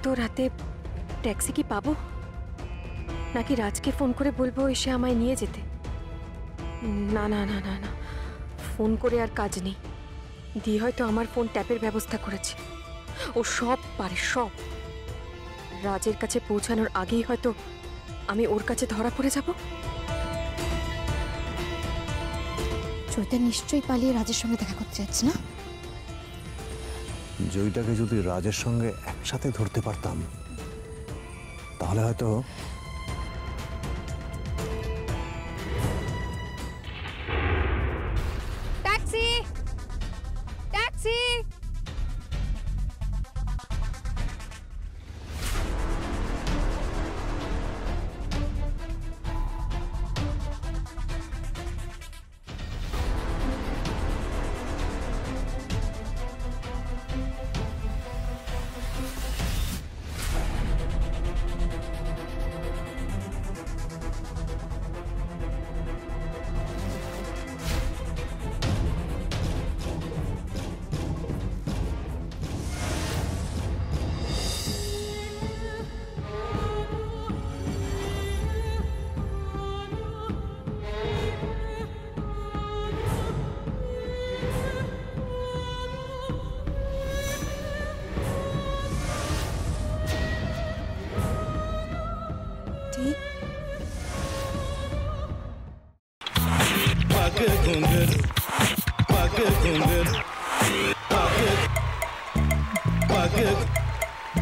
তো রাতে ট্যাক্সি কি পাবো, নাকি রাজকে ফোন করে বলবো এসে আমায় নিয়ে যেতে? না না না না না, ফোন করে আর কাজ নেই। দি হয়তো আমার ফোন ট্যাপের ব্যবস্থা করেছে, ও সব পারে সব। রাজের কাছে পৌঁছানোর আগেই হয়তো আমি ওর কাছে ধরা পড়ে যাব। জয়িতা নিশ্চয়ই পালিয়ে রাজের সঙ্গে দেখা করতে যাচ্ছে না? জয়িতাকে যদি রাজের সঙ্গে একসাথে ধরতে পারতাম তাহলে হয়তো। Taxi taxi.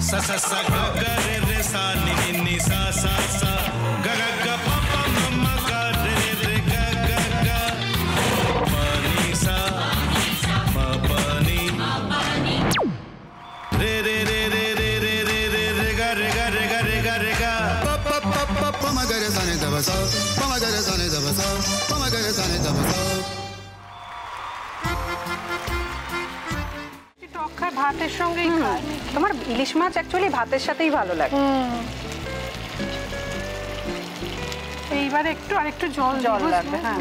सा सा सा गा गा रे रे सा नि नि नि सा सा सा गा गा गा पा पा मम्मा गा रे रे गा गा गा पा नि सा मा पा नि रे रे रे रे रे रे रे रे रे गा रे गा रे गा रे गा रे गा पा पा पा पा पा मा गा रे सा नि दा सा पा मा गा रे सा नि दा सा पा मा गा रे सा नि दा सा। ভাতের সঙ্গেই খায়। তোমার ইলিশ মাছ অ্যাকচুয়ালি ভাতের সাথেই ভালো লাগে। এইবার একটু আরেকটু জল জল লাগবে। হ্যাঁ,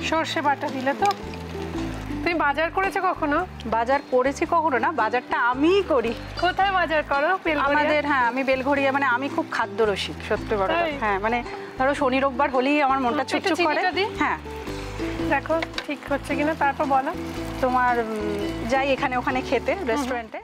সর্ষে বাটা দিলে তো। তুমি বাজার করেছো কখনো? বাজার করেছি কখনো না, বাজারটা আমিই করি। কোথায় বাজার করো? আমাদের, হ্যাঁ, আমি বেলঘড়িয়া, মানে আমি খুব খাদ্য রসিক, সত্যি বড়। হ্যাঁ, মানে ধরো শনি রোববার হলেই আমার মনটা চুপচুপ করে। হ্যাঁ, দেখো ঠিক হচ্ছে কিনা, তারপর বলো। তোমার যাই এখানে ওখানে খেতে রেস্টুরেন্টে।